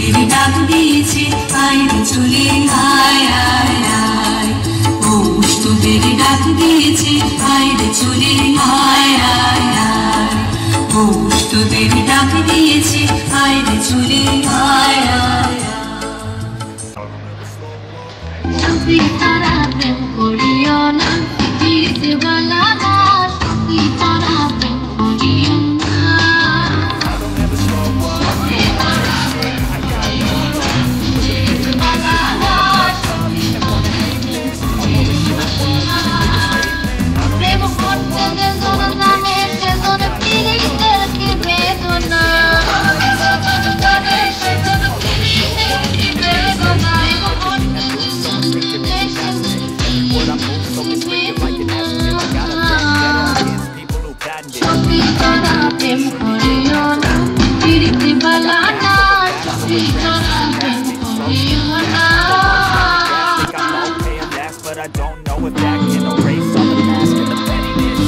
তোদের ডাক দিয়েছে আইরে চলে আয় আয় আয় পৌষ তোদের ডাক দিয়েছে আইরে চলে আয় আয় আয় পৌষ তোদের ডাক দিয়েছে আইরে চলে আয় আয় সত্যি তারা প্রেম করিও না ফিরতে বলা না সত্যি তারা প্রেম করিও না প্রেম করতে যেজন জানে সেজন ফিরিতে কি বেদনা প্রেম করিও না ফিরতে বলা না সত্যি তারা প্রেম করিও না But I don't know if that can erase all the past and the pettiness.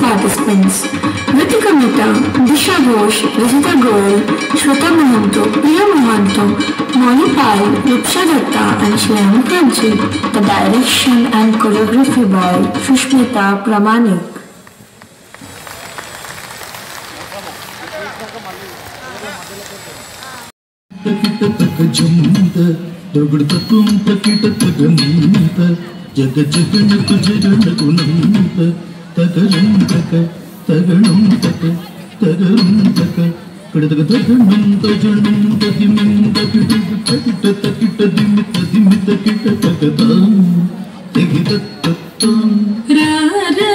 participants: Ritika Mehta, Disha Ghosh, Rajita Goel, Shweta Mahanto, Priya Mahanto, Moni Pai, Rupsha Datta and Shreya Mukherjee. The direction and choreography by Sushmita Pramanik. జగ జగనకు జగనకు నంత తగరం తక తగణం తక తగరం తక కడతక తగణం తజణం తదిమం తకిట తకిట తకిట దిమిత దిమిత కిట తకత తెగిత తత్త రారా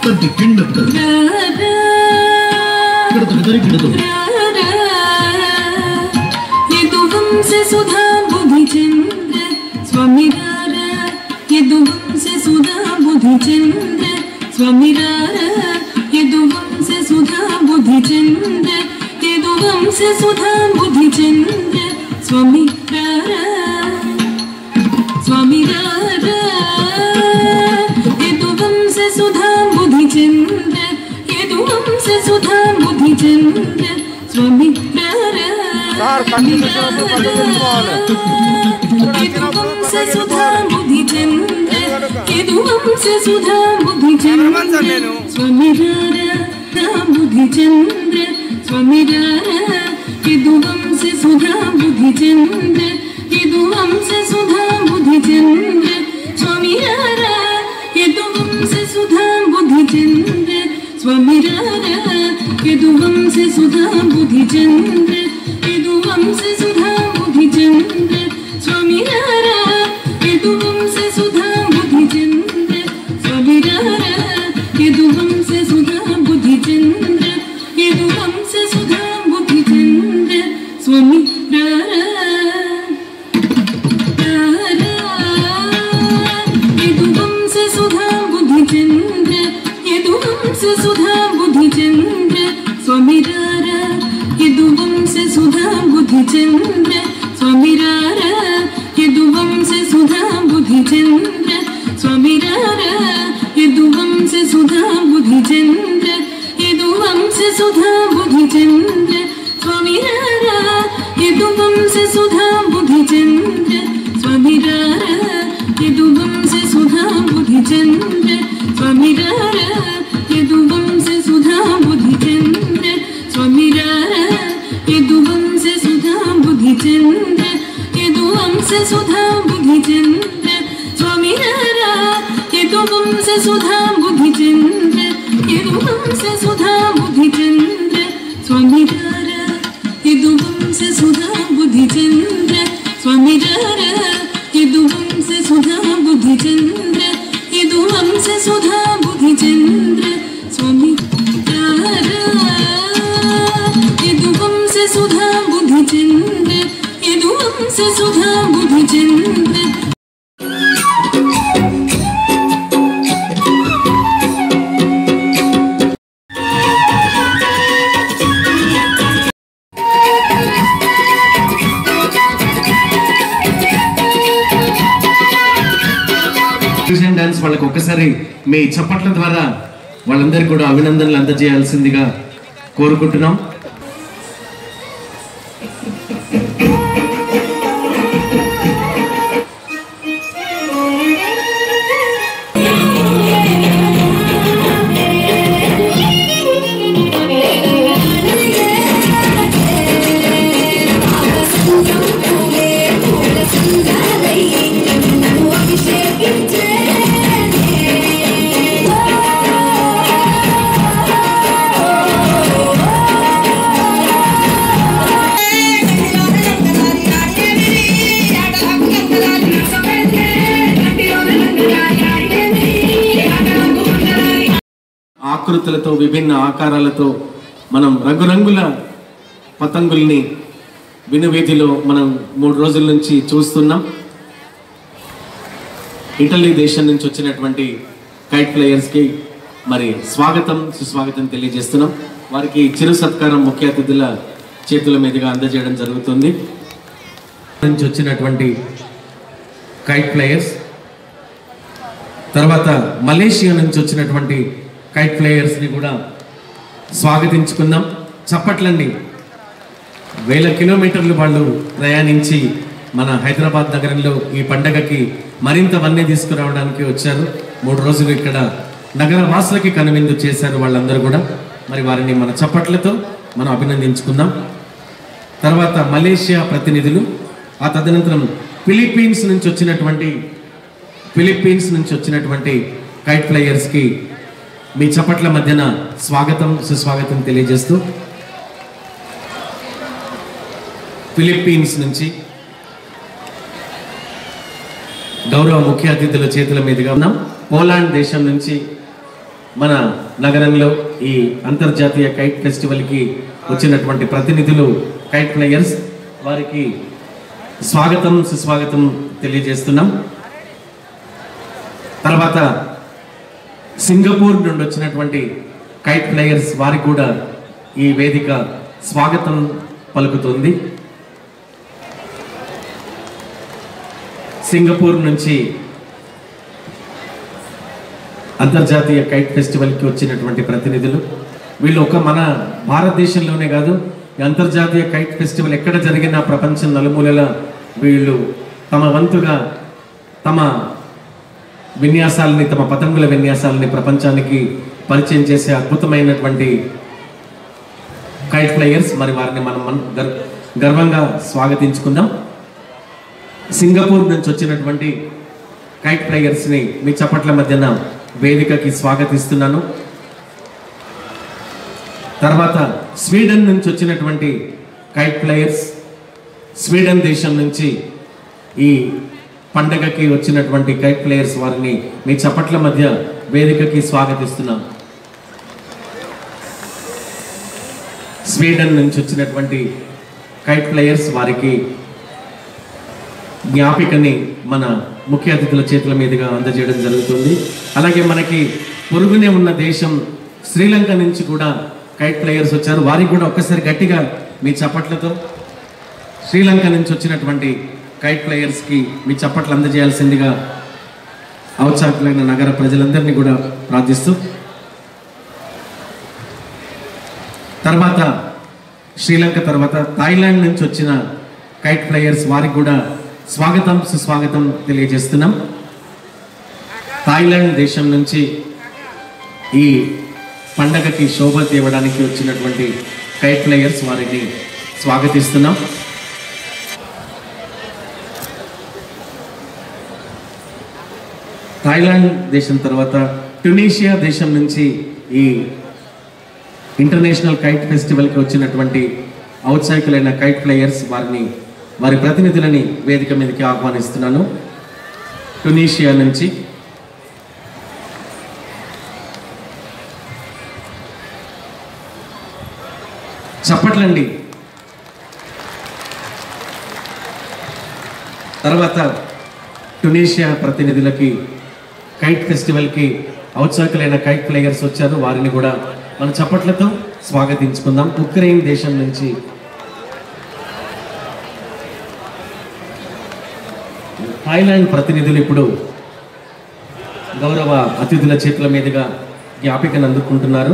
తది కిండత రారా కడతక తరి కిడత రారా ये तो हमसे सुधा बुद्धि चंद्र स्वामी ये दुम से सुधा बुद्धि चंद्र स्वमिरार यदुवंश सुधा बुद्धिचंद्र यदुवंश सुधा बुद्धिचंद्र स्वमिरार स्वमिरार यदुवंश सुधा बुद्धिचंद्र यदुवंश सुधा बुद्धिचंद्र स्वमिरार यदुवंश सुधा बुद्धिचंद्र यदुवंश सुधा बुद्धिचंद्र स्वमिरार बुद्धिचंद्र स्वमिरार यदुवंश सुधा बुद्धिचंद्र यदुवंश सुधा बुद्धिचंद्र स्वमिरार यदुवंश सुधा बुद्धिचंद्र स्वमिरार यदुवंश सुधा बुद्धिचंद्र यदुवंश सुधा बुद्धिचंद्र स्वमिरार यदुवंश सुधा बुद्धिचंद्र स्वमिरार यदुवंश सुधा बुद्धिचंद्र यदुवंश सुधा बुद्धिचंद्र स्वमिरार यदुवंश सुधा बुद्धिचंद्र यदुवंश सुधा बुद्धिचंद्र स्वमिरार यदुवंश सुधा बुद्धिचंद्र स्वमिरार यदुवंश सुधा बुद्धिचंद्र स्वमिरार यदुवंश सुधा बुद्धिचंद्र यदुवंश सुधा बुद्धिचंद्र स्वमिरार यदुवंश सुधा बुद्धिचंद्र स्वमिरार यदुवंश सुधा बुद्धिचंद्र स्वमिरार यदुवंश सुधा बुद्धिचंद्र स्वमिरार यदुवंश सुधा बुद्धिचंद्र यदुवंश सुधा बुद्धिचंद्र स्वमिरार यदुवंश सुधा बुद्धिचंद्र यदुवंश सुधा बुद्धिचंद्र स्वमिरार यदुवंश सुधा बुद्धिचंद्र स्वमिरार यदुवंश सुधा बुद्धिचंद्र यदुवंश सुधा बुद्धिचंद्र स्वमिरार यदुवंश सुधा बुद्धिचंद्र यदुवंश सुधा बुद्धिचंद्र ఫ్యూజన్ డాన్స్ వాళ్ళకి ఒక్కసారి మీ చప్పట్ల ద్వారా వాళ్ళందరికీ కూడా అభినందనలు అందజేయాల్సిందిగా కోరుకుంటున్నాం. ఆకృతులతో విభిన్న ఆకారాలతో మనం రంగురంగుల పతంగుల్ని వినువీధిలో మనం 3 రోజుల నుంచి చూస్తున్నాం. ఇటలీ దేశం నుంచి వచ్చినటువంటి కైట్ ప్లేయర్స్కి మరి స్వాగతం సుస్వాగతం తెలియజేస్తున్నాం. వారికి చిరు సత్కారం ముఖ్య అతిథుల చేతుల మీదుగా అందజేయడం జరుగుతుంది. నుంచి వచ్చినటువంటి కైట్ ప్లేయర్స్, తర్వాత మలేషియా నుంచి వచ్చినటువంటి కైట్ ప్లేయర్స్ని కూడా స్వాగతించుకుందాం. చప్పట్లండి. 1000 కిలోమీటర్లు వాళ్ళు ప్రయాణించి మన హైదరాబాద్ నగరంలో ఈ పండగకి మరింత వన్నె తీసుకురావడానికి వచ్చారు. 3 రోజులు ఇక్కడ నగర వాసులకి కనువిందు చేశారు వాళ్ళందరూ కూడా. మరి వారిని మన చప్పట్లతో మనం అభినందించుకుందాం. తర్వాత మలేషియా ప్రతినిధులు, ఆ తదనంతరం ఫిలిప్పీన్స్ నుంచి వచ్చినటువంటి కైట్ ప్లేయర్స్కి మీ చప్పట్ల మధ్యన స్వాగతం సుస్వాగతం తెలియజేస్తూ, ఫిలిప్పీన్స్ నుంచి గౌరవ ముఖ్య అతిథుల చేతుల మీదుగా ఉన్నాం. పోలాండ్ దేశం నుంచి మన నగరంలో ఈ అంతర్జాతీయ కైట్ ఫెస్టివల్కి వచ్చినటువంటి ప్రతినిధులు కైట్ ప్లేయర్స్, వారికి స్వాగతం సుస్వాగతం తెలియజేస్తున్నాం. తర్వాత సింగపూర్ నుండి వచ్చినటువంటి కైట్ ప్లేయర్స్ వారికి కూడా ఈ వేదిక స్వాగతం పలుకుతుంది. సింగపూర్ నుంచి అంతర్జాతీయ కైట్ ఫెస్టివల్కి వచ్చినటువంటి ప్రతినిధులు వీళ్ళు ఒక మన భారతదేశంలోనే కాదు, అంతర్జాతీయ కైట్ ఫెస్టివల్ ఎక్కడ జరిగినా ప్రపంచం నలుమూలల వీళ్ళు తమ వంతుగా తమ విన్యాసాలని, తమ పతంగుల విన్యాసాలని ప్రపంచానికి పరిచయం చేసే అద్భుతమైనటువంటి కైట్ ప్లేయర్స్. మరి వారిని మనం గర్వంగా స్వాగతించుకుందాం. సింగపూర్ నుంచి వచ్చినటువంటి కైట్ ప్లేయర్స్ని మీ చప్పట్ల మధ్యన వేదికకి స్వాగతిస్తున్నాను. తర్వాత స్వీడన్ నుంచి వచ్చినటువంటి కైట్ ప్లేయర్స్, స్వీడన్ దేశం నుంచి ఈ పండగకి వచ్చినటువంటి కైట్ ప్లేయర్స్ వారిని మీ చప్పట్ల మధ్య వేదికకి స్వాగతిస్తున్నాం. స్వీడన్ నుంచి వచ్చినటువంటి కైట్ ప్లేయర్స్ వారికి జ్ఞాపికని మన ముఖ్య అతిథుల చేతుల మీదుగా అందజేయడం జరుగుతుంది. అలాగే మనకి పొరుగునే ఉన్న దేశం శ్రీలంక నుంచి కూడా కైట్ ప్లేయర్స్ వచ్చారు. వారికి కూడా ఒక్కసారి గట్టిగా మీ చప్పట్లతో శ్రీలంక నుంచి వచ్చినటువంటి కైట్ ప్లేయర్స్కి మీ చప్పట్లు అందజేయాల్సిందిగా ఔత్సాహికులైన నగర ప్రజలందరినీ కూడా ప్రార్థిస్తూ, తర్వాత శ్రీలంక తర్వాత థాయిలాండ్ నుంచి వచ్చిన కైట్ ప్లేయర్స్ వారికి కూడా స్వాగతం సుస్వాగతం తెలియజేస్తున్నాం. థాయిలాండ్ దేశం నుంచి ఈ పండగకి శోభ తేవడానికి వచ్చినటువంటి కైట్ ప్లేయర్స్ వారిని స్వాగతిస్తున్నాం. థాయిలాండ్ దేశం తర్వాత ట్యునీషియా దేశం నుంచి ఈ ఇంటర్నేషనల్ కైట్ ఫెస్టివల్కి వచ్చినటువంటి ఔత్సాహికులైన కైట్ ప్లేయర్స్ వారి ప్రతినిధులని వేదిక మీదకి ఆహ్వానిస్తున్నాను. ట్యునీషియా నుంచి చప్పట్లండి. తర్వాత ట్యునీషియా ప్రతినిధులకి కైట్ ఫెస్టివల్కి ఔత్సాహికులైన కైట్ ప్లేయర్స్ వచ్చారు. వారిని కూడా మన చప్పట్లతో స్వాగతించుకుందాం. ఉక్రెయిన్ దేశం నుంచి థాయిలాండ్ ప్రతినిధులు ఇప్పుడు గౌరవ అతిథుల చేతుల మీదుగా జ్ఞాపికను అందుకుంటున్నారు.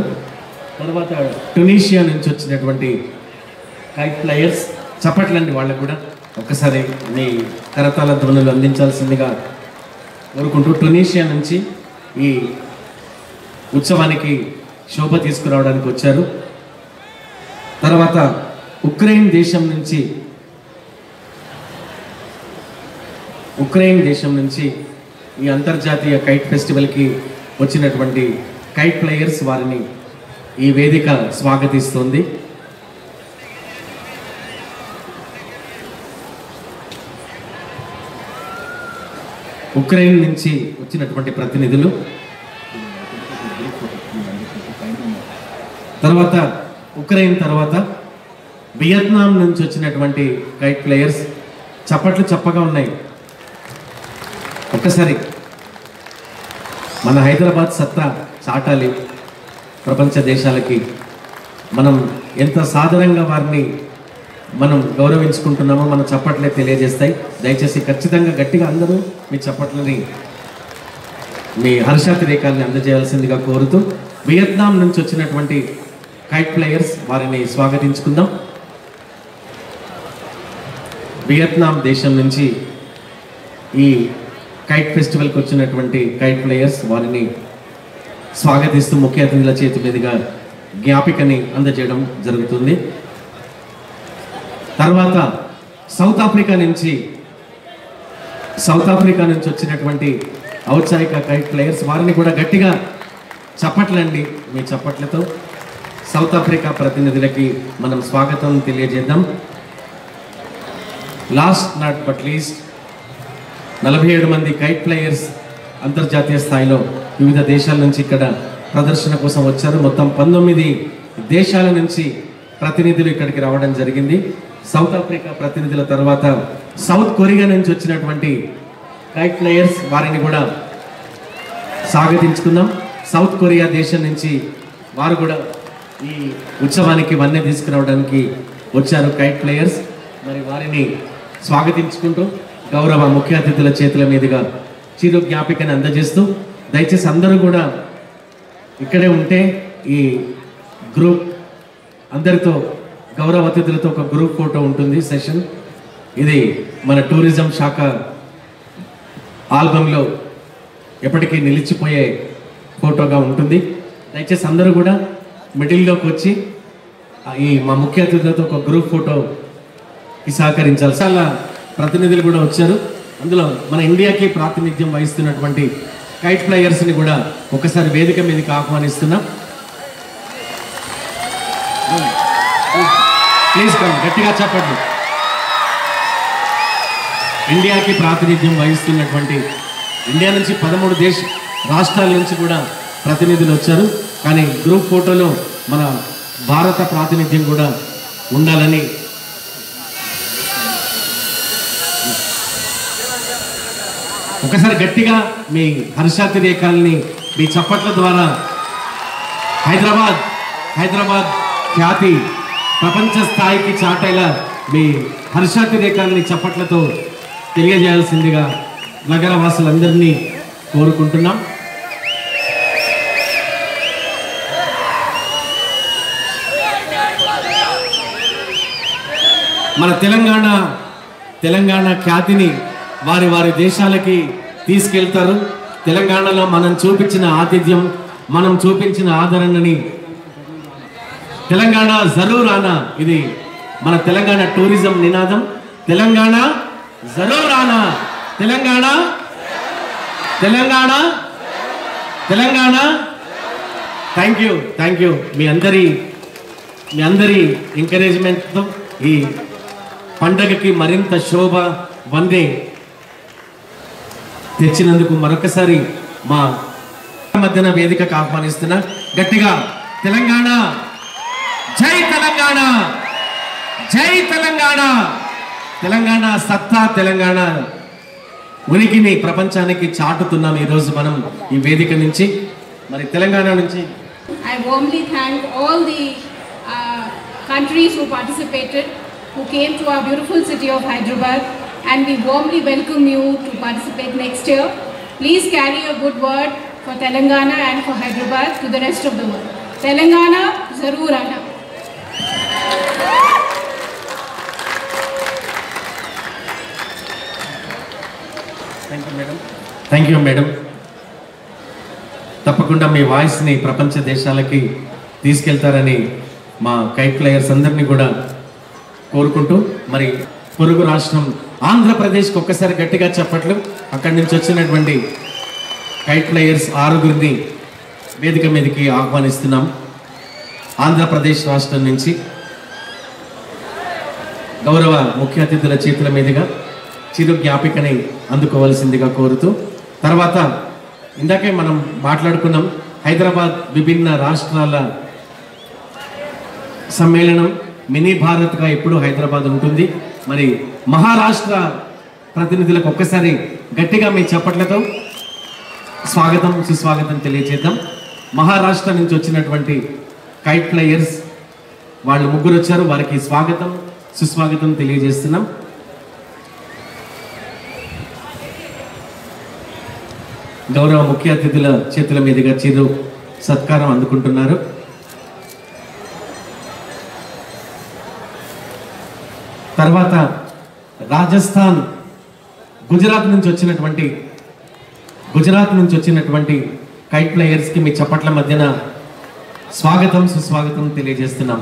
తర్వాత ట్యునీషియా నుంచి వచ్చినటువంటి కైట్ ప్లేయర్స్ చప్పట్లండి. వాళ్ళకు కూడా ఒక్కసారి మీ కరతాళ ధ్వనులు అందించాల్సిందిగా కోరుకుంటూ ట్యునీషియా నుంచి ఈ ఉత్సవానికి శోభ తీసుకురావడానికి వచ్చారు. తర్వాత ఉక్రెయిన్ దేశం నుంచి ఈ అంతర్జాతీయ కైట్ ఫెస్టివల్కి వచ్చినటువంటి కైట్ ప్లేయర్స్ వారిని ఈ వేదిక స్వాగతిస్తుంది. ఉక్రెయిన్ నుంచి వచ్చినటువంటి ప్రతినిధులు, తర్వాత ఉక్రెయిన్ తర్వాత వియత్నాం నుంచి వచ్చినటువంటి కైట్ ప్లేయర్స్. చప్పట్లు చప్పగా ఉన్నాయి. ఒక్కసారి మన హైదరాబాద్ సత్తా చాటాలి ప్రపంచ దేశాలకి. మనం ఎంత సాధారణంగా వారిని మనం గౌరవించుకుంటున్నామో మన చప్పట్లే తెలియజేస్తాయి. దయచేసి ఖచ్చితంగా గట్టిగా అందరూ మీ చప్పట్లని, మీ హర్షాతిరేకాల్ని అందజేయాల్సిందిగా కోరుతూ వియత్నాం నుంచి వచ్చినటువంటి కైట్ ప్లేయర్స్ వారిని స్వాగతించుకుందాం. వియత్నాం దేశం నుంచి ఈ కైట్ ఫెస్టివల్కి వచ్చినటువంటి కైట్ ప్లేయర్స్ వారిని స్వాగతిస్తూ ముఖ్య అతిథుల చేతి మీదుగా జ్ఞాపికని అందజేయడం జరుగుతుంది. తర్వాత సౌత్ ఆఫ్రికా నుంచి వచ్చినటువంటి ఔత్సాహిక కైట్ ప్లేయర్స్ వారిని కూడా గట్టిగా చప్పట్లండి. మీ చప్పట్లతో సౌత్ ఆఫ్రికా ప్రతినిధులకి మనం స్వాగతం తెలియజేద్దాం. లాస్ట్ నాట్ బట్ లీస్ట్ 47 మంది కైట్ ప్లేయర్స్ అంతర్జాతీయ స్థాయిలో వివిధ దేశాల నుంచి ఇక్కడ ప్రదర్శన కోసం వచ్చారు. మొత్తం 19 దేశాల నుంచి ప్రతినిధులు ఇక్కడికి రావడం జరిగింది. సౌత్ ఆఫ్రికా ప్రతినిధుల తర్వాత సౌత్ కొరియా నుంచి వచ్చినటువంటి కైట్ ప్లేయర్స్ వారిని కూడా స్వాగతించుకుందాం. సౌత్ కొరియా దేశం నుంచి వారు కూడా ఈ ఉత్సవానికి వన్నె తీసుకురావడానికి వచ్చారు కైట్ ప్లేయర్స్. మరి వారిని స్వాగతించుకుంటూ గౌరవ ముఖ్య అతిథుల చేతుల మీదుగా చిరు జ్ఞాపికను అందజేస్తూ దయచేసి అందరూ కూడా ఇక్కడే ఉంటే ఈ గ్రూప్ అందరితో గౌరవ అతిథులతో ఒక గ్రూప్ ఫోటో ఉంటుంది సెషన్. ఇది మన టూరిజం శాఖ ఆల్బంలో ఎప్పటికీ నిలిచిపోయే ఫోటోగా ఉంటుంది. దయచేసి అందరూ కూడా మిడిల్లోకి వచ్చి ఈ మా ముఖ్య అతిథులతో ఒక గ్రూప్ ఫోటోకి సహకరించాలి. చాలా ప్రతినిధులు కూడా వచ్చారు. అందులో మన ఇండియాకి ప్రాతినిధ్యం వహిస్తున్నటువంటి కైట్ ప్లేయర్స్ని కూడా ఒకసారి వేదిక మీదకి ఆహ్వానిస్తున్నాం. ప్లీజ్ కమ్, గట్టిగా చెప్పండి. ఇండియాకి ప్రాతినిధ్యం వహిస్తున్నటువంటి ఇండియా నుంచి 13 రాష్ట్రాల నుంచి కూడా ప్రతినిధులు వచ్చారు. కానీ గ్రూప్ ఫోటోలో మన భారత ప్రాతినిధ్యం కూడా ఉండాలని ఒకసారి గట్టిగా మీ హర్షాతిరేకాల్ని మీ చప్పట్ల ద్వారా హైదరాబాద్ ఖ్యాతి ప్రపంచ స్థాయికి చాటేలా మీ హర్షాతిరేకాల్ని చప్పట్లతో తెలియజేయాల్సిందిగా నగరవాసులందరినీ కోరుకుంటున్నాం. మన తెలంగాణ ఖ్యాతిని వారి దేశాలకి తీసుకెళ్తారు. తెలంగాణలో మనం చూపించిన ఆతిథ్యం, మనం చూపించిన ఆదరణని తెలంగాణ జరూర్ ఆనా, ఇది మన తెలంగాణ టూరిజం నినాదం. తెలంగాణ జరూర్ ఆనా, తెలంగాణ థ్యాంక్ యూ. మీ అందరి ఎంకరేజ్మెంట్తో ఈ పండగకి మరింత శోభ వందే తెచ్చినందుకు మరొకసారి మా మధ్యన వేదికకు ఆహ్వానిస్తున్నా. గట్టిగా తెలంగాణ జై తెలంగాణ, జై తెలంగాణ, తెలంగాణ సత్తా, తెలంగాణ ఉనికిని ప్రపంచానికి చాటుతున్నాం ఈరోజు మనం ఈ వేదిక నుంచి. మరి తెలంగాణ నుంచి I warmly thank all the countries who participated, who came to our beautiful city of Hyderabad, and we warmly welcome you to participate next year. Please carry a good word for Telangana and for Hyderabad to the rest of the world. Telangana Zaroor Aana. Thank you madam. తప్పకుండా మీ వాయిస్ని ప్రపంచ దేశాలకి తీసుకెళ్తారని మా kite players అందరినీ కూడా కోరుకుంటూ, మరి పొరుగు రాష్ట్రం ఆంధ్రప్రదేశ్కి ఒక్కసారి గట్టిగా చెప్పట్లు. అక్కడి నుంచి వచ్చినటువంటి కైట్ ప్లేయర్స్ 6గురిని వేదిక మీదకి ఆహ్వానిస్తున్నాం. ఆంధ్రప్రదేశ్ రాష్ట్రం నుంచి గౌరవ ముఖ్య అతిథుల చేతుల మీదుగా చిరు జ్ఞాపికని అందుకోవాల్సిందిగా కోరుతూ, తర్వాత ఇందాకే మనం మాట్లాడుకున్నాం హైదరాబాద్ విభిన్న రాష్ట్రాల సమ్మేళనం, మినీ భారత్గా ఎప్పుడు హైదరాబాద్ ఉంటుంది. మరి మహారాష్ట్ర ప్రతినిధులకు ఒక్కసారి గట్టిగా మీ చప్పట్లతో స్వాగతం సుస్వాగతం తెలియజేద్దాం. మహారాష్ట్ర నుంచి వచ్చినటువంటి కైట్ ప్లేయర్స్ వాళ్ళు 3 వచ్చారు. వారికి స్వాగతం సుస్వాగతం తెలియజేస్తున్నాం. గౌరవ ముఖ్య అతిథుల చేతుల మీదుగా చిరు సత్కారం అందుకుంటున్నారు. తర్వాత రాజస్థాన్, గుజరాత్ నుంచి వచ్చినటువంటి కైట్ ప్లేయర్స్కి మీ చప్పట్ల మధ్యన స్వాగతం సుస్వాగతం తెలియజేస్తున్నాం.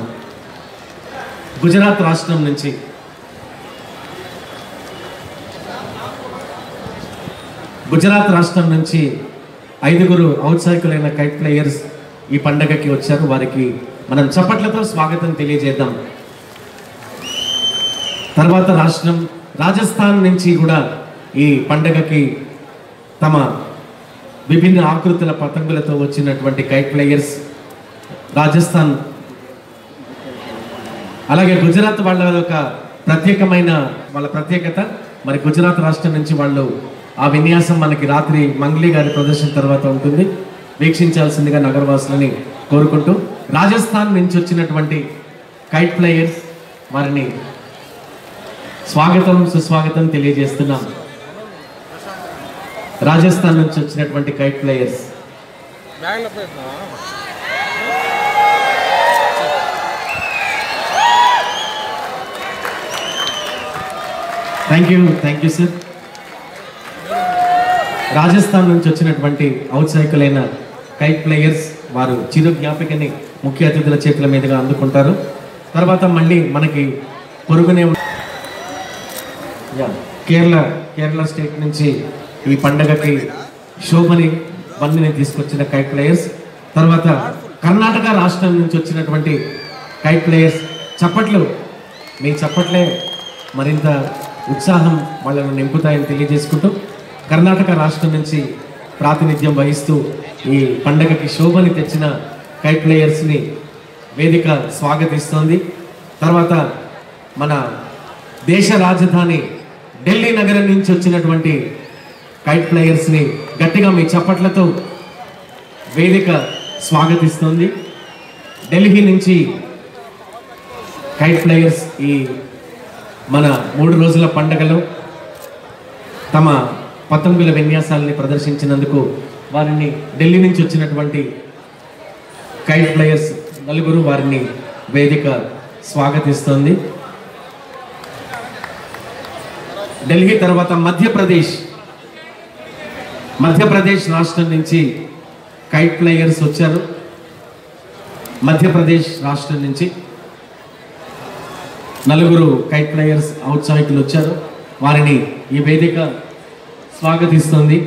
గుజరాత్ రాష్ట్రం నుంచి గుజరాత్ రాష్ట్రం నుంచి 5గురు ఔత్సాహికులైన కైట్ ప్లేయర్స్ ఈ పండగకి వచ్చారు. వారికి మనం చప్పట్లతో స్వాగతం తెలియజేద్దాం. తర్వాత రాష్ట్రం రాజస్థాన్ నుంచి కూడా ఈ పండగకి తమ విభిన్న ఆకృతుల పతంగులతో వచ్చినటువంటి కైట్ ప్లేయర్స్ రాజస్థాన్. అలాగే గుజరాత్ వాళ్ళ ఒక ప్రత్యేకమైన వాళ్ళ ప్రత్యేకత, మరి గుజరాత్ రాష్ట్రం నుంచి వాళ్ళు ఆ విన్యాసం మనకి రాత్రి మంగ్లీ గారి ప్రదర్శన తర్వాత ఉంటుంది. వీక్షించాల్సిందిగా నగరవాసులని కోరుకుంటూ రాజస్థాన్ నుంచి వచ్చినటువంటి కైట్ ప్లేయర్స్ వారిని స్వాగతం సుస్వాగతం తెలియజేస్తున్నాం. రాజస్థాన్ నుంచి వచ్చినటువంటి kite players thank you sir. Rajasthan నుంచి వచ్చినటువంటి ఔత్సాహికులైన కైట్ ప్లేయర్స్ వారు చిరు జ్ఞాపికని ముఖ్య అతిథుల చేతుల మీదుగా అందుకుంటారు. తర్వాత మళ్ళీ మనకి పొరుగునే కేరళ స్టేట్ నుంచి ఈ పండగకి శోభని వన్నెని తీసుకొచ్చిన కైట్ ప్లేయర్స్, తర్వాత కర్ణాటక రాష్ట్రం నుంచి వచ్చినటువంటి కైట్ ప్లేయర్స్. చప్పట్లు, మీ చప్పట్లే మరింత ఉత్సాహం వాళ్ళను నింపుతాయని తెలియజేసుకుంటూ కర్ణాటక రాష్ట్రం నుంచి ప్రాతినిధ్యం వహిస్తూ ఈ పండగకి శోభని తెచ్చిన కైట్ ప్లేయర్స్ని వేదిక స్వాగతిస్తోంది. తర్వాత మన దేశ రాజధాని ఢిల్లీ నగరం నుంచి వచ్చినటువంటి కైట్ ప్లేయర్స్ని గట్టిగా మీ చప్పట్లతో వేదిక స్వాగతిస్తుంది. ఢిల్లీ నుంచి కైట్ ప్లేయర్స్ ఈ మన 3 రోజుల పండుగలో తమ పతంగుల విన్యాసాలని ప్రదర్శించినందుకు వారిని ఢిల్లీ నుంచి వచ్చినటువంటి కైట్ ప్లేయర్స్ నలుగురు వారిని వేదిక స్వాగతిస్తుంది. ఢిల్లీ తర్వాత మధ్యప్రదేశ్ రాష్ట్రం నుంచి కైట్ ప్లేయర్స్ వచ్చారు. మధ్యప్రదేశ్ రాష్ట్రం నుంచి నలుగురు కైట్ ప్లేయర్స్ ఔత్సాహికులు వచ్చారు. వారిని ఈ వేదిక స్వాగతిస్తుంది.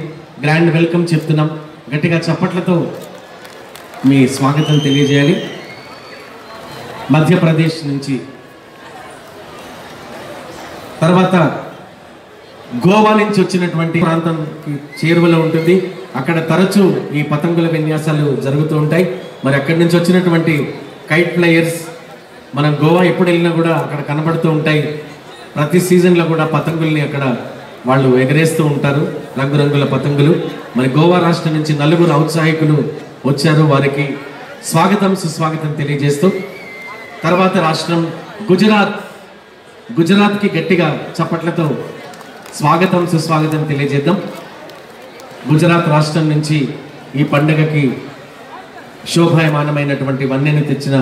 గ్రాండ్ వెల్కమ్ చెప్తున్నాం. గట్టిగా చప్పట్లతో మీ స్వాగతం తెలియజేయాలి. మధ్యప్రదేశ్ నుంచి తర్వాత గోవా నుంచి వచ్చినటువంటి ప్రాంతంకి చేరువలో ఉంటుంది. అక్కడ తరచూ ఈ పతంగుల విన్యాసాలు జరుగుతూ ఉంటాయి. మరి అక్కడి నుంచి వచ్చినటువంటి కైట్ ప్లేయర్స్ మనం గోవా ఎప్పుడు వెళ్ళినా కూడా అక్కడ కనబడుతూ ఉంటాయి. ప్రతి సీజన్లో కూడా పతంగుల్ని అక్కడ వాళ్ళు ఎగరేస్తూ ఉంటారు, రంగురంగుల పతంగులు. మరి గోవా రాష్ట్రం నుంచి నలుగురు ఔత్సాహికులు వచ్చారు. వారికి స్వాగతం సుస్వాగతం తెలియజేస్తూ తర్వాత రాష్ట్రం గుజరాత్కి గట్టిగా చప్పట్లతో స్వాగతం సుస్వాగతం తెలియజేద్దాం. గుజరాత్ రాష్ట్రం నుంచి ఈ పండుగకి శోభాయమానమైనటువంటి వన్నెని తెచ్చిన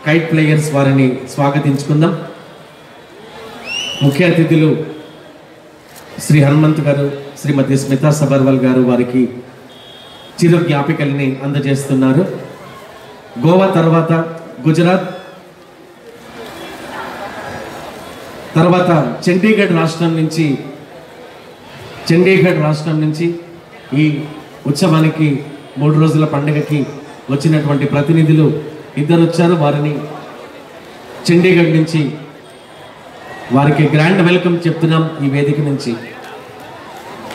కైట్ ప్లేయర్స్ వారిని స్వాగతించుకుందాం. ముఖ్య అతిథులు శ్రీ హనుమంత్ గారు, శ్రీమతి స్మితా సబర్వాల్ గారు వారికి చిరు జ్ఞాపికల్ని అందజేస్తున్నారు. గోవా తర్వాత గుజరాత్, తర్వాత చండీగఢ్ రాష్ట్రం నుంచి ఈ ఉత్సవానికి 3 రోజుల పండుగకి వచ్చినటువంటి ప్రతినిధులు ఇద్దరు వచ్చారు. వారిని చండీగఢ్ నుంచి వారికి గ్రాండ్ వెల్కమ్ చెప్తున్నాం ఈ వేదిక నుంచి.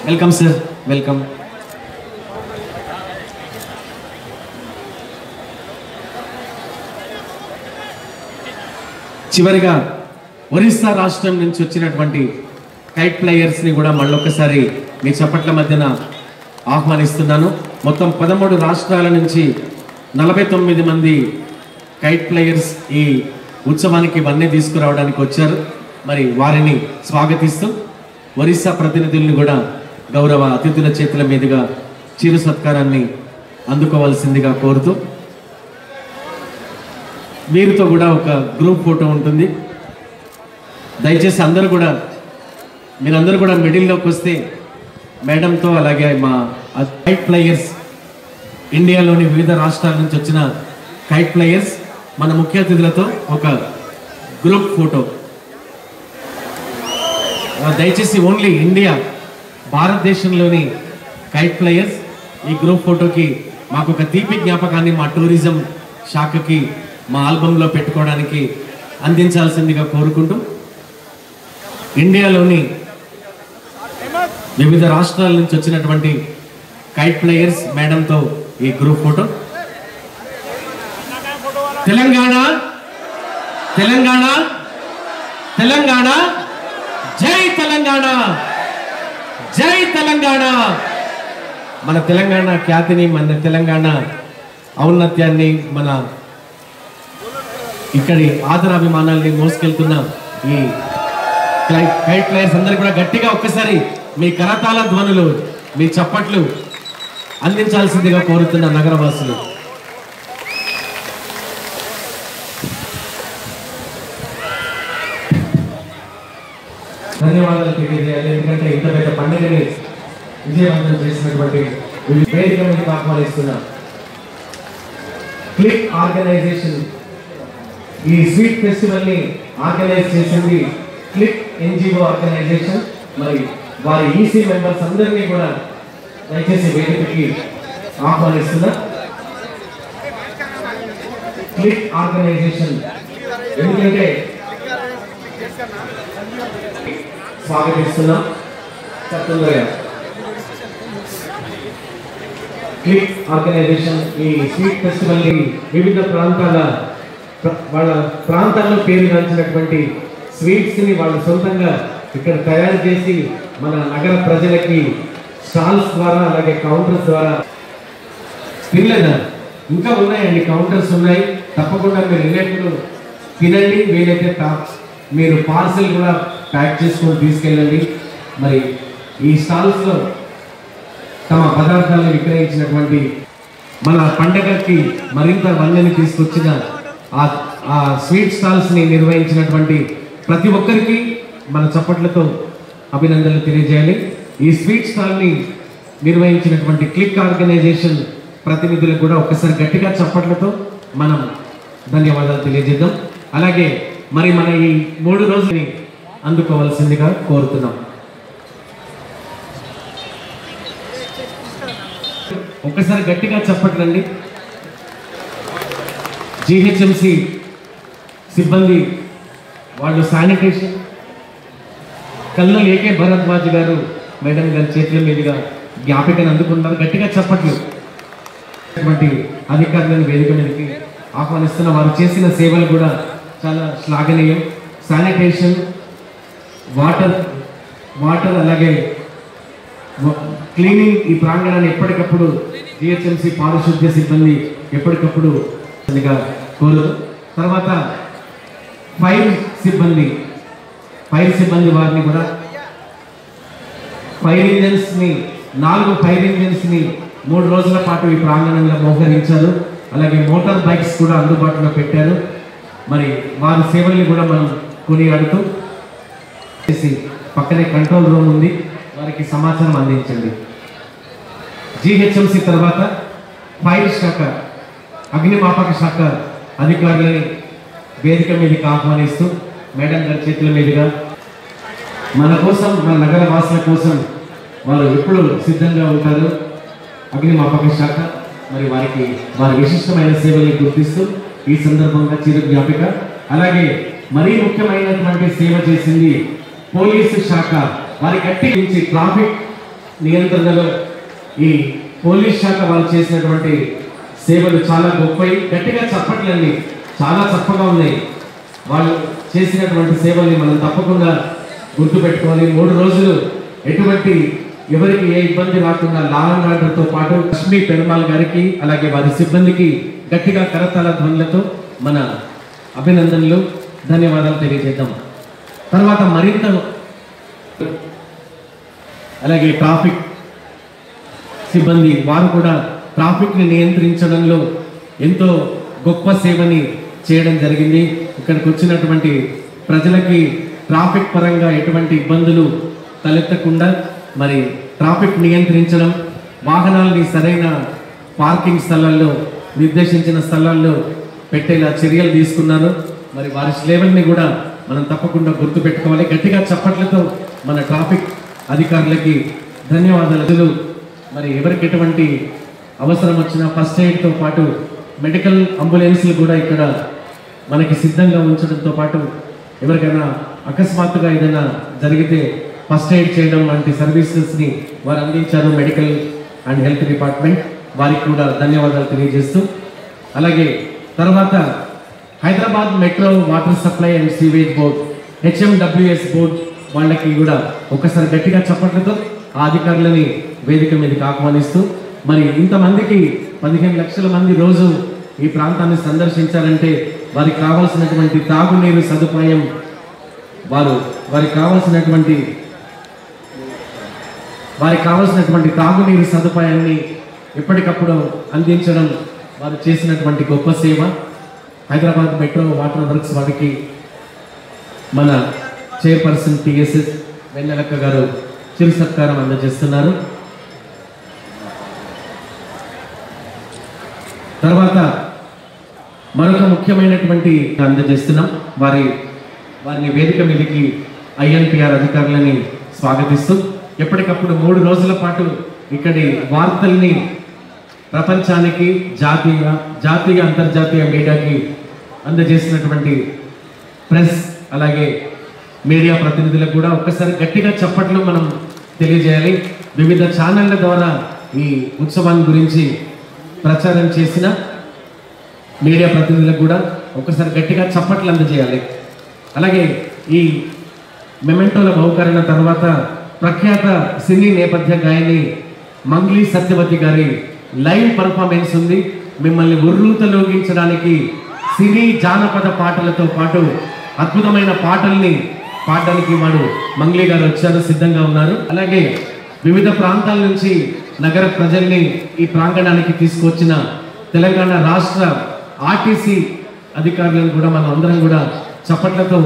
Welcome sir, welcome. చివరిగా ఒరిస్సా రాష్ట్రం నుంచి వచ్చినటువంటి కైట్ ప్లేయర్స్ని కూడా మళ్ళొక్కసారి మీ చప్పట్ల మధ్యన ఆహ్వానిస్తున్నాను. మొత్తం 13 రాష్ట్రాల నుంచి 49 మంది కైట్ ప్లేయర్స్ ఈ ఉత్సవానికి వన్నె తీసుకురావడానికి వచ్చారు. మరి వారిని స్వాగతిస్తూ ఒరిస్సా ప్రతినిధుల్ని కూడా గౌరవ అతిథుల చేతుల మీదుగా చిరు సత్కారాన్ని అందుకోవాల్సిందిగా కోరుతూ వీరితో కూడా ఒక గ్రూప్ ఫోటో ఉంటుంది. దయచేసి మీరందరూ కూడా మిడిల్లోకి వస్తే మేడంతో, అలాగే మా కైట్ ప్లేయర్స్, ఇండియాలోని వివిధ రాష్ట్రాల నుంచి వచ్చిన కైట్ ప్లేయర్స్ మన ముఖ్య అతిథులతో ఒక గ్రూప్ ఫోటో. దయచేసి ఓన్లీ ఇండియా, భారతదేశంలోని కైట్ ప్లేయర్స్ ఈ గ్రూప్ ఫోటోకి మాకు ఒక తీపి జ్ఞాపకాన్ని మా టూరిజం శాఖకి మా ఆల్బంలో పెట్టుకోవడానికి అందించాల్సిందిగా కోరుకుంటూ ఇండియాలోని వివిధ రాష్ట్రాల నుంచి వచ్చినటువంటి కైట్ ప్లేయర్స్ మేడంతో ఈ గ్రూప్ ఫోటో. తెలంగాణ తెలంగాణ తెలంగాణ జై తెలంగాణ, జై తెలంగాణ. మన తెలంగాణ ఖ్యాతిని, మన తెలంగాణ ఔన్నత్యాన్ని, మన ఇక్కడి ఆదరాభిమానాల్ని మోసుకెళ్తున్న ఈ కైట్ ఫ్లైయర్స్ అందరూ కూడా గట్టిగా ఒక్కసారి మీ కరతాళ ధ్వనులు, మీ చప్పట్లు అందించాల్సిందిగా కోరుతున్న నగరవాసులు. ధన్యవాదాలు తెలియజేయాలి. ఎందుకంటే ఇంత పెద్ద పండుగని విజయవంతం చేసినటువంటి వేదిక మీదకి ఆహ్వానిస్తున్నా క్లిక్ ఆర్గనైజేషన్. ఈ స్వీట్ ఫెస్టివల్ ని ఆర్గనైజ్ చేసింది క్లిక్ ఎన్జిఓ ఆర్గనైజేషన్. మరి వారి ఈసీ మెంబర్స్ అందరినీ కూడా దయచేసి వేదికకి ఆహ్వానిస్తున్నా. క్లిక్ ఆర్గనైజేషన్ ఎందుకంటే స్వాగతిస్తున్నాం. తొందరగా క్లిక్ ఆర్గనైజేషన్ ఈ స్వీట్ ఫెస్టివల్ ని వివిధ వాళ్ళ ప్రాంతాల్లో పేరుగాంచినటువంటి స్వీట్స్ ని వాళ్ళు సొంతంగా ఇక్కడ తయారు చేసి మన నగర ప్రజలకి స్టాల్స్ ద్వారా అలాగే కౌంటర్స్ ద్వారా తినలేదా? ఇంకా ఉన్నాయండి, కౌంటర్స్ ఉన్నాయి. తప్పకుండా మీరు రిలేటివ్ తినండి. వీలైతే మీరు పార్సల్ కూడా ప్యాక్ చేసుకొని తీసుకెళ్ళండి. మరి ఈ స్టాల్స్లో తమ పదార్థాలను విక్రయించినటువంటి మన పండగకి మరింత వన్నెని తీసుకొచ్చిన ఆ స్వీట్ స్టాల్స్ని నిర్వహించినటువంటి ప్రతి ఒక్కరికి మన చప్పట్లతో అభినందనలు తెలియజేయాలి. ఈ స్వీట్ స్టాల్ని నిర్వహించినటువంటి క్లిక్ ఆర్గనైజేషన్ ప్రతినిధులకు కూడా ఒక్కసారి గట్టిగా చప్పట్లతో మనం ధన్యవాదాలు తెలియజేద్దాం. అలాగే మరి మన ఈ 3 రోజులని అందుకోవాల్సిందిగా కోరుతున్నాం. ఒక్కసారి గట్టిగా చప్పట్లండి. జిహెచ్ఎంసి సిబ్బంది వాళ్ళు శానిటేషన్ కల్నల్ ఏకే భరద్వాజ్ గారు మేడం గారి చేతుల మీదుగా జ్ఞాపికను అందుకున్నారు. గట్టిగా చప్పట్లు. అధికారులను వేదిక మీదకి ఆహ్వానిస్తున్న వారు చేసిన సేవలు కూడా చాలా శ్లాఘనీయం. శానిటేషన్, వాటర్ అలాగే క్లీనింగ్ ఈ ప్రాంగణాన్ని ఎప్పటికప్పుడు జిహెచ్ఎంసి పారిశుద్ధ్య సిబ్బంది ఎప్పటికప్పుడు కోరు. తర్వాత ఫైర్ సిబ్బంది వారిని కూడా ఫైర్ ఇంజన్స్ని 4 ఫైర్ ఇంజన్స్ని 3 రోజుల పాటు ఈ ప్రాంగణంలో మోహరించారు. అలాగే మోటార్ బైక్స్ కూడా అందుబాటులో పెట్టారు. మరి వారి సేవల్ని కూడా మనం కొనియాడుతూ పక్కనే కంట్రోల్ రూమ్ ఉంది, వారికి సమాచారం అందించండి. జిహెచ్ఎంసి తర్వాత ఫైర్ శాఖ, అగ్నిమాపక శాఖ అధికారులని వేదిక మీదకి ఆహ్వానిస్తూ మేడం గారి చేతుల మీదుగా మన కోసం, మన నగర వాసుల కోసం వాళ్ళు ఎప్పుడు సిద్ధంగా ఉంటారు. అగ్నిమాపక శాఖ మరి వారి విశిష్టమైన సేవల్ని గుర్తిస్తూ ఈ సందర్భంగా చిరు జ్ఞాపిక. అలాగే మరీ ముఖ్యమైనటువంటి సేవ చేసింది పోలీసు శాఖ. వారి గట్టి నుంచి ట్రాఫిక్ నియంత్రణలో ఈ పోలీస్ శాఖ వాళ్ళు చేసినటువంటి సేవలు చాలా గొప్పవి. గట్టిగా చప్పట్లండి, చాలా చప్పగా ఉన్నాయి. వాళ్ళు చేసినటువంటి సేవల్ని మనం తప్పకుండా గుర్తుపెట్టుకోవాలి. 3 రోజులు ఎవరికి ఏ ఇబ్బంది రాకుండా లా అండ్ ఆర్డర్తో పాటు లక్ష్మీ పెరుమాల్ గారికి అలాగే వారి సిబ్బందికి గట్టిగా కరతాళ ధ్వనులతో మన అభినందనలు, ధన్యవాదాలు తెలియజేద్దాం. తర్వాత మరింత అలాగే ట్రాఫిక్ సిబ్బంది వారు కూడా ట్రాఫిక్ని నియంత్రించడంలో ఎంతో గొప్ప సేవని చేయడం జరిగింది. ఇక్కడికి వచ్చినటువంటి ప్రజలకి ట్రాఫిక్ పరంగా ఎటువంటి ఇబ్బందులు తలెత్తకుండా మరి ట్రాఫిక్ నియంత్రించడం, వాహనాలని సరైన పార్కింగ్ స్థలాల్లో, నిర్దేశించిన స్థలాల్లో పెట్టేలా చర్యలు తీసుకున్నారు. మరి వారి సేవల్ని కూడా మనం తప్పకుండా గుర్తుపెట్టుకోవాలి. గట్టిగా చప్పట్లతో మన ట్రాఫిక్ అధికారులకి ధన్యవాదాలు. మరి ఎవరికి ఎటువంటి అవసరం వచ్చినా ఫస్ట్ ఎయిడ్తో పాటు మెడికల్ అంబులెన్స్లు కూడా ఇక్కడ మనకి సిద్ధంగా ఉంచడంతో పాటు ఎవరికైనా అకస్మాత్తుగా ఏదైనా జరిగితే ఫస్ట్ ఎయిడ్ చేయడం వంటి సర్వీసెస్ని వారు అందించారు. మెడికల్ అండ్ హెల్త్ డిపార్ట్మెంట్ వారికి కూడా ధన్యవాదాలు తెలియజేస్తూ, అలాగే తర్వాత Hyderabad metro water supply and sewage board HMWS board వాళ్ళకి కూడా ఒకసారి గట్టిగా చప్పట్లతో ఆ అధికారులని వేదిక మీదకి ఆహ్వానిస్తూ మరి ఇంతమందికి 15 లక్షల మంది రోజు ఈ ప్రాంతాన్ని సందర్శించాలంటే వారికి కావాల్సినటువంటి తాగునీరు సదుపాయం వారికి కావాల్సినటువంటి తాగునీరు సదుపాయాన్ని ఎప్పటికప్పుడు అందించడం వారు చేసినటువంటి గొప్ప సేవ. హైదరాబాద్ మెట్రో వాటర్ వర్క్స్ వారికి మన చైర్పర్సన్ టిఎస్ఎస్ వెన్నెలక్క గారు చిరు సత్కారం అందజేస్తున్నారు. తర్వాత మరొక ముఖ్యమైనటువంటి అందజేస్తున్నాం. వారిని వేదిక మీదకి ఐఎన్పిఆర్ అధికారులని స్వాగతిస్తూ ఎప్పటికప్పుడు 3 రోజుల పాటు ఇక్కడి వార్తల్ని ప్రపంచానికి జాతీయ అంతర్జాతీయ మీడియాకి అందజేసినటువంటి ప్రెస్ అలాగే మీడియా ప్రతినిధులకు కూడా ఒక్కసారి గట్టిగా చప్పట్లు మనం తెలియజేయాలి. వివిధ ఛానళ్ళ ద్వారా ఈ ఉత్సవాన్ని గురించి ప్రచారం చేసిన మీడియా ప్రతినిధులకు కూడా ఒక్కసారి గట్టిగా చప్పట్లు అందజేయాలి. అలాగే ఈ మెమెంటోల బహుకరణ తర్వాత ప్రఖ్యాత సినీ నేపథ్య గాయని మంగ్లీ సత్యవతి గారి లైవ్ పర్ఫార్మెన్స్ ఉంది. మిమ్మల్ని ఉర్రూతలోగించడానికి సినీ జానపద పాటలతో పాటు అద్భుతమైన పాటల్ని పాడడానికి మంగ్లీ గారు వచ్చారు, సిద్ధంగా ఉన్నారు. అలాగే వివిధ ప్రాంతాల నుంచి నగర ప్రజల్ని ఈ ప్రాంగణానికి తీసుకొచ్చిన తెలంగాణ రాష్ట్ర ఆర్టీసీ అధికారులను కూడా మనం అందరం కూడా చప్పట్లతో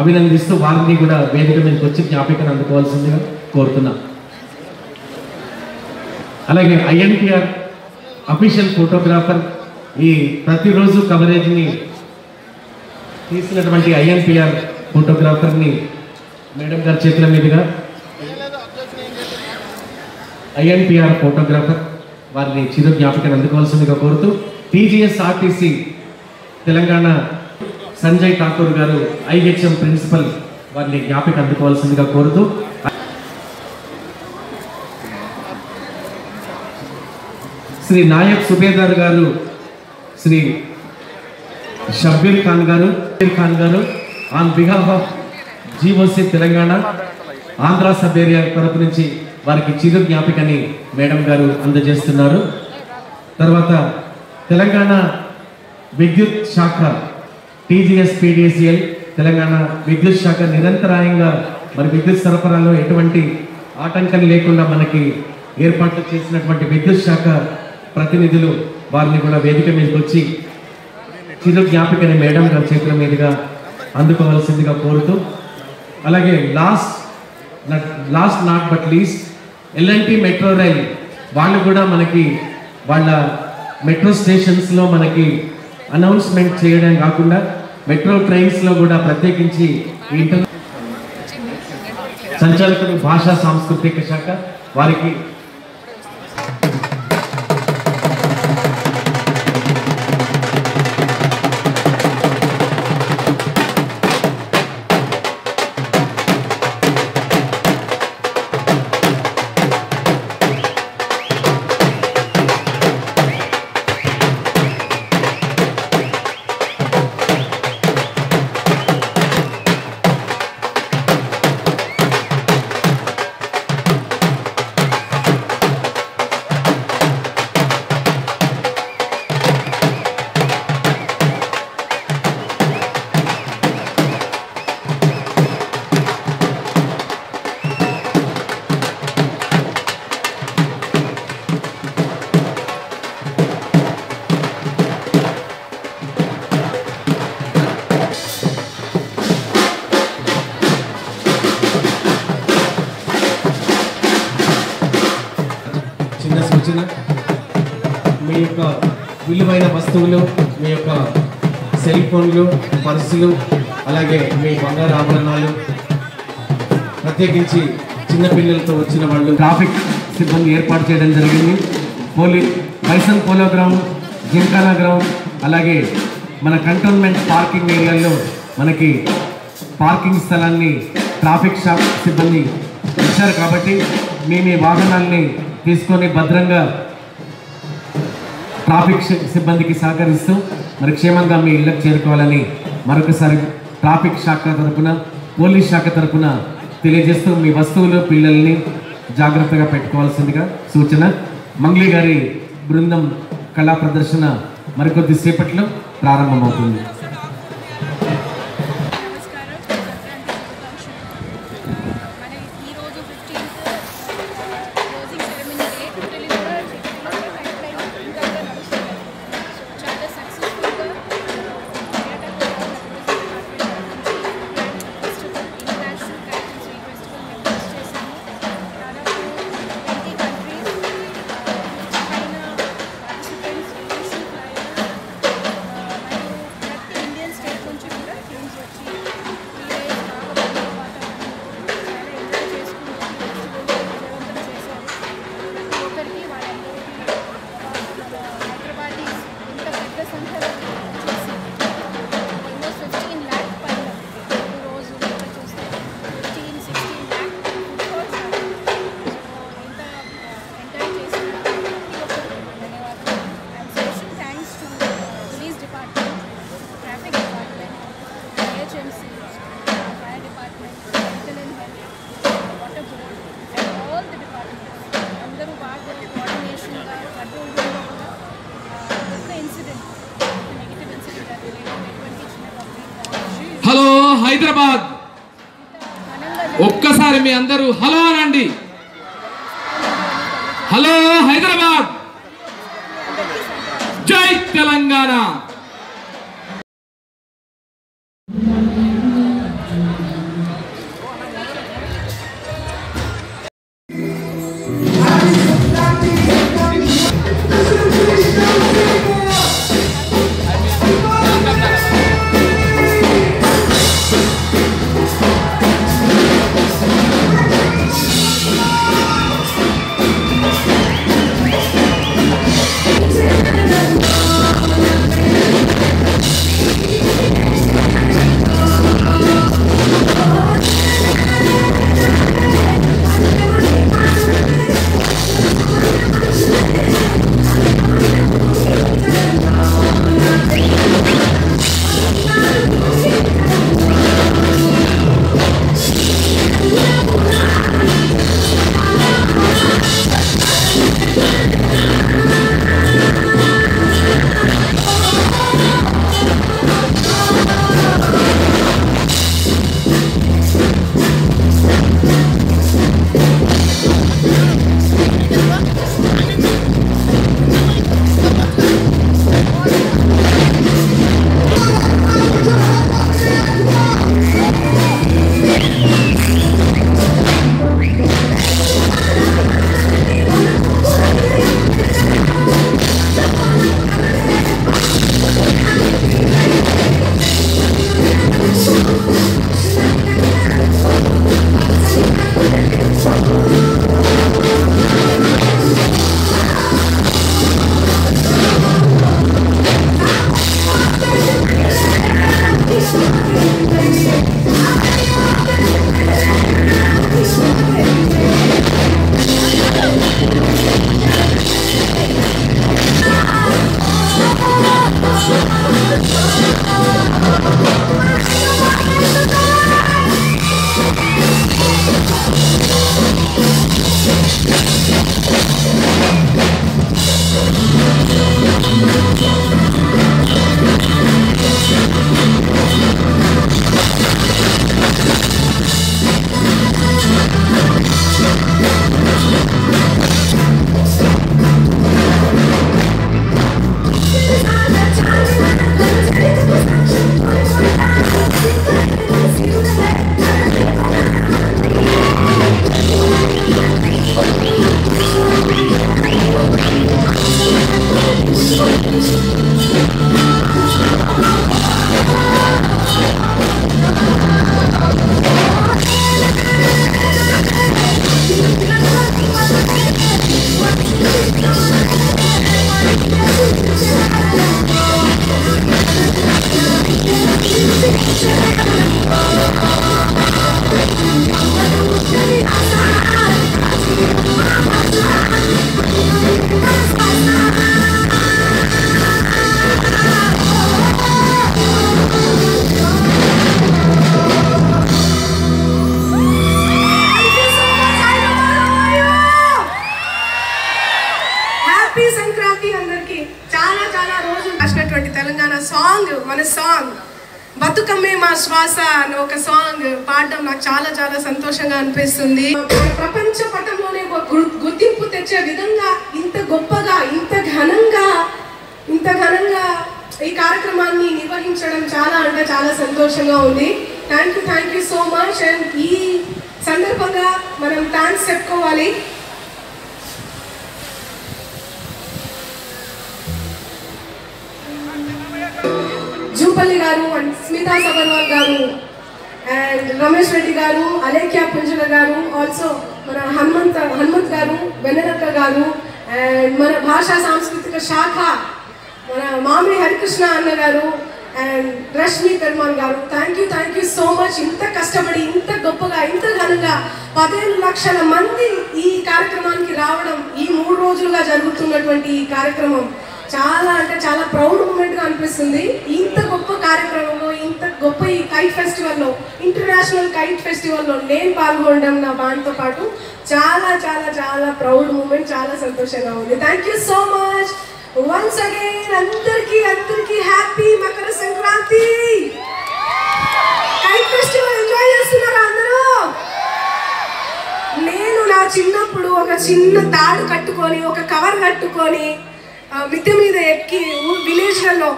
అభినందిస్తూ వారిని కూడా వేదిక మీదకి వచ్చి జ్ఞాపికను అందుకోవాల్సిందిగా కోరుతున్నాం. అలాగే ఐఎన్టీఆర్ అఫీషియల్ ఫోటోగ్రాఫర్ ఈ ప్రతిరోజు కవరేజ్ని తీసినటువంటి ఐఎన్పిఆర్ ఫోటోగ్రాఫర్ని మేడం గారి చేతుల మీదుగా ఐఎన్పిఆర్ ఫోటోగ్రాఫర్ వారిని చిరు జ్ఞాపికను అందుకోవాల్సిందిగా కోరుతూ టీజీఎస్ ఆర్టీసీ తెలంగాణ సంజయ్ ఠాకూర్ గారు ఐహెచ్ఎం ప్రిన్సిపల్ వారిని జ్ఞాపిక అందుకోవాల్సిందిగా కోరుతూ శ్రీ నాయక్ సుబేదార్ గారు శ్రీ షబ్బీర్ ఖాన్ గారు on behalf of GOC Telangana Andhra sub area తరపు నుంచి వారికి చిరు జ్ఞాపికని మేడం గారు అందజేస్తున్నారు. తర్వాత తెలంగాణ విద్యుత్ శాఖ టీజీఎస్ పీడీసీఎల్ తెలంగాణ విద్యుత్ శాఖ నిరంతరాయంగా మరి విద్యుత్ సరఫరాలో ఎటువంటి ఆటంకం లేకుండా మనకి ఏర్పాట్లు చేసినటువంటి విద్యుత్ శాఖ ప్రతినిధులు వారిని కూడా వేదిక మీదకి వచ్చి చిరు జ్ఞాపికని మేడం గారి చేతుల మీదుగా అందుకోవాల్సిందిగా కోరుతూ అలాగే last not but least LNT metro rail వాళ్ళు కూడా మనకి వాళ్ళ మెట్రో స్టేషన్స్లో మనకి అనౌన్స్మెంట్ చేయడం కాకుండా మెట్రో ట్రైన్స్లో కూడా ప్రత్యేకించి సంచాలకుడు భాషా సాంస్కృతిక శాఖ వారికి మీ యొక్క విలువైన వస్తువులు, మీ యొక్క సెల్ ఫోన్లు, పర్సులు, అలాగే మీ బంగారు ఆభరణాలు, ప్రత్యేకించి చిన్నపిల్లలతో వచ్చిన వాళ్ళు ట్రాఫిక్ సిబ్బంది ఏర్పాటు చేయడం జరిగింది. Bison polo ground, gymkhana ground, అలాగే మన కంటోన్మెంట్ పార్కింగ్ ఏరియాల్లో మనకి పార్కింగ్ స్థలాన్ని ట్రాఫిక్ షాప్ సిబ్బంది ఇచ్చారు. కాబట్టి మీ వాహనాల్ని తీసుకొని భద్రంగా ట్రాఫిక్ సిబ్బందికి సహకరిస్తూ మరి క్షేమంగా మీ ఇళ్ళకు చేరుకోవాలని మరొకసారి ట్రాఫిక్ శాఖ తరపున, పోలీస్ శాఖ తరపున తెలియజేస్తూ మీ వస్తువులు, పిల్లల్ని జాగ్రత్తగా పెట్టుకోవాల్సిందిగా సూచన. మంగ్లీ గారి బృందం కళా ప్రదర్శన మరికొద్ది సేపట్లో ప్రారంభమవుతుంది. హలో హైదరాబాద్, ఒక్కసారి మీ అందరూ హలో అనండి. హలో హైదరాబాద్, జై తెలంగాణ. సాంగ్ బతుకమ్మే మా శ్వాస అనే ఒక సాంగ్ పాడడం నాకు చాలా చాలా సంతోషంగా అనిపిస్తుంది. ప్రపంచ పటంలోనే ఒక గుర్తింపు తెచ్చే విధంగా ఇంత గొప్పగా ఇంత ఘనంగా ఈ కార్యక్రమాన్ని నిర్వహించడం చాలా అంటే చాలా సంతోషంగా ఉంది. Thank you so much. And ఈ సందర్భంగా మనం థ్యాంక్స్ చెప్పుకోవాలి. జూపల్లి గారు అండ్ స్మితా సబర్వాల్ గారు అండ్ రమేష్ రెడ్డి గారు, అలేఖ్య పుంజల గారు, ఆల్సో మన హనుమంత్ గారు, వెన్నెలక్క గారు, అండ్ మన భాషా సాంస్కృతిక శాఖ మన మామిడి హరికృష్ణ అన్న గారు అండ్ రష్మి పెర్మాన్ గారు. Thank you so much. ఇంత కష్టపడి ఇంత గొప్పగా ఇంత ఘనంగా 15 లక్షల మంది ఈ కార్యక్రమానికి రావడం, ఈ 3 రోజులుగా జరుగుతున్నటువంటి ఈ కార్యక్రమం చాలా అంటే చాలా ప్రౌడ్ మూమెంట్గా అనిపిస్తుంది. ఇంత గొప్ప కార్యక్రమంలో, ఇంత గొప్ప ఈ కైట్ ఫెస్టివల్లో, ఇంటర్నేషనల్ కైట్ ఫెస్టివల్లో నేను పాల్గొనడం నా బాండ్తో పాటు చాలా చాలా చాలా ప్రౌడ్ మూమెంట్, చాలా సంతోషంగా ఉంది. Thank you so much once again. అందరికీ happy Makar Sankranti. Kite festival enjoy చేస్తున్నారా అందరూ? నేను నా చిన్నప్పుడు ఒక చిన్న తాడు కట్టుకొని, ఒక కవర్ కట్టుకొని మిద్దె మీద ఎక్కి విలేజ్లలో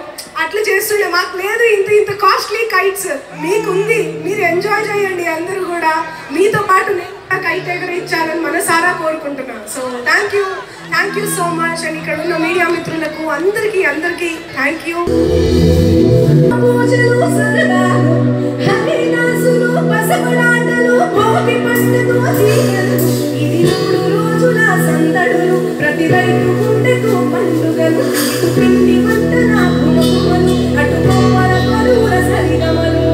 అట్లా చేస్తుండే. మాకు లేదు ఇంత కాస్ట్లీ కైట్స్, మీకుంది, మీరు ఎంజాయ్ చేయండి అందరూ కూడా. మీతో పాటు నేను కైట్ ఎగరించాలని మనసారా కోరుకుంటున్నాను. So thank you so much. And ఇక్కడ ఉన్న మీడియా మిత్రులకు అందరికీ థ్యాంక్ యూ. ప్రతి రైతు గుండెకు పండుగలు, ఇటు పిండి వంట నాకు మొక్కులు, అటు గోవల కొలువుల సరిగమలు.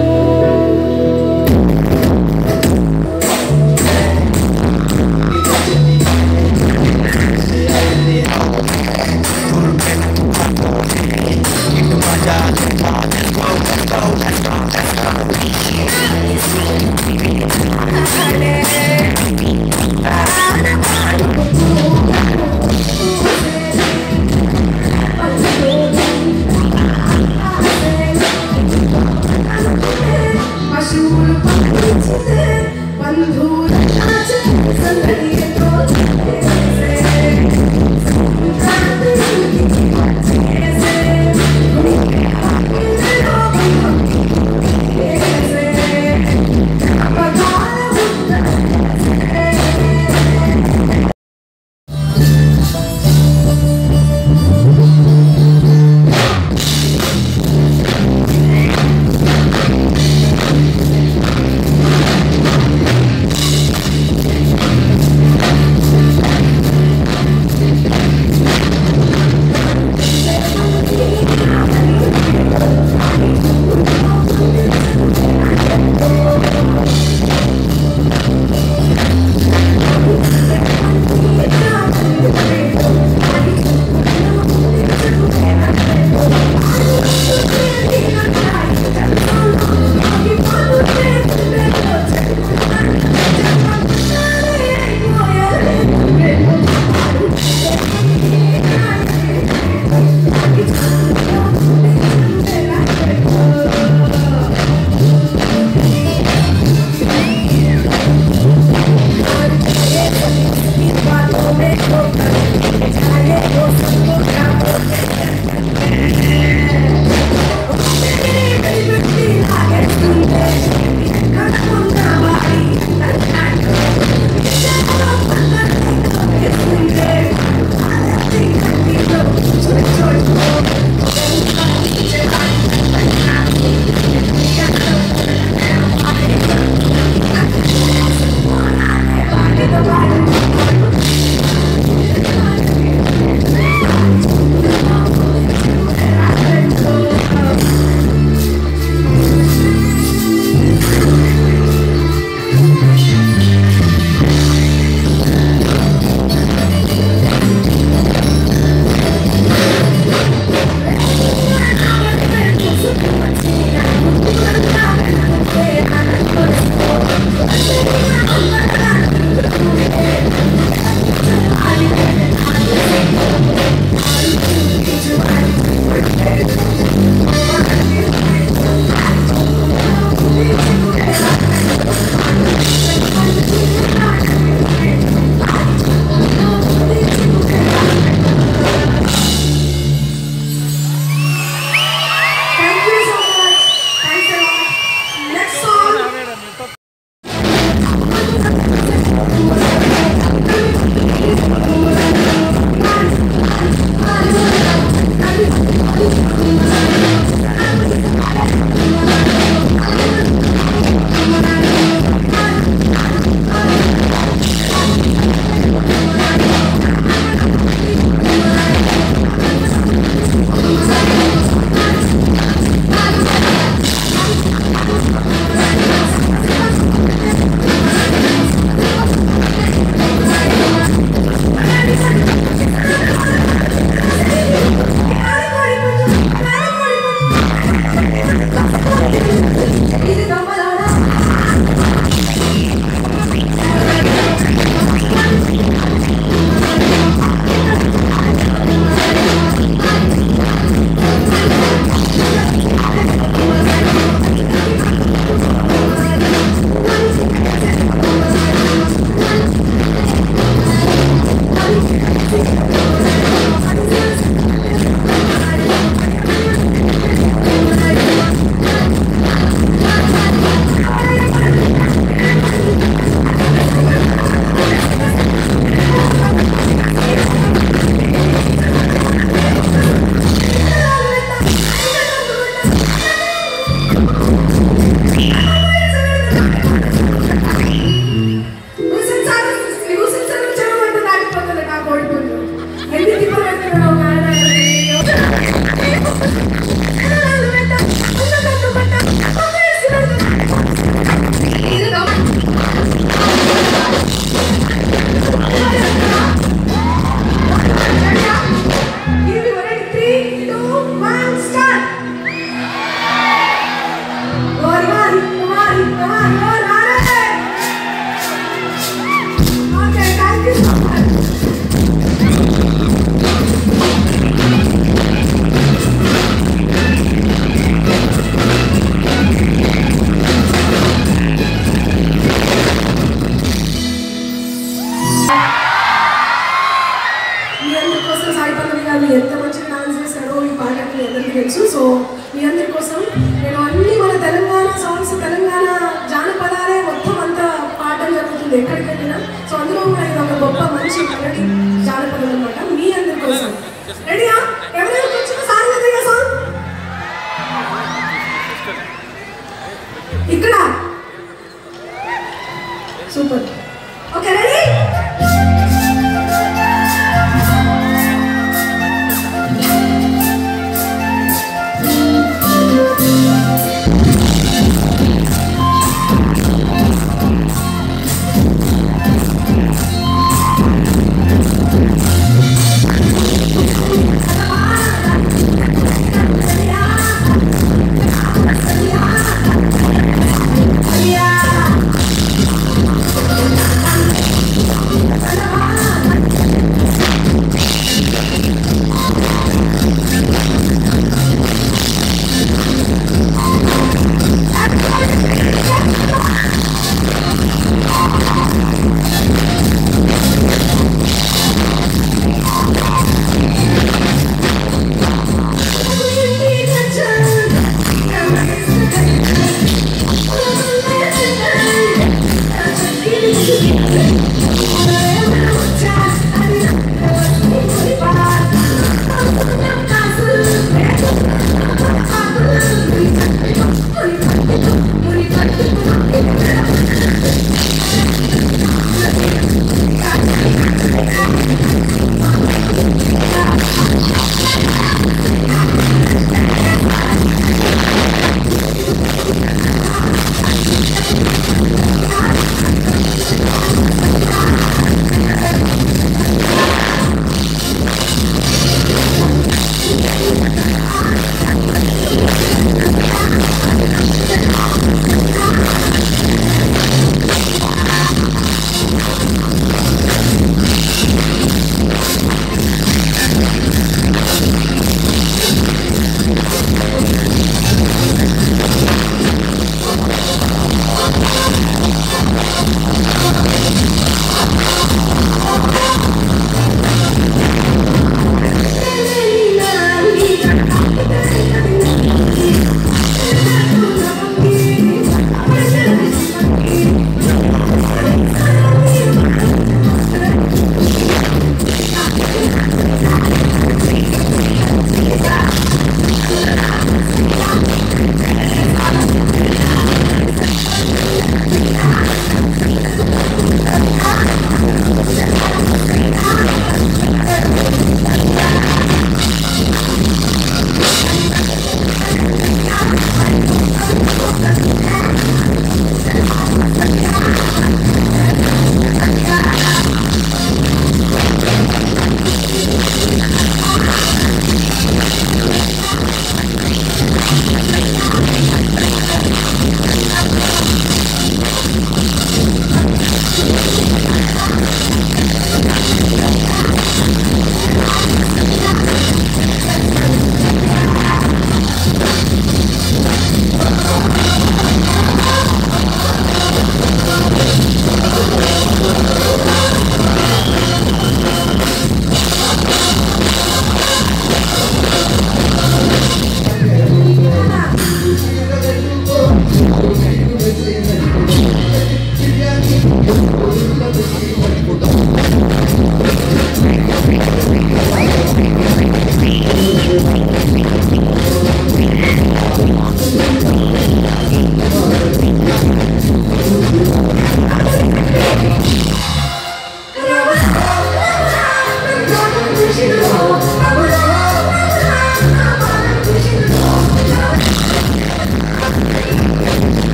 Come on.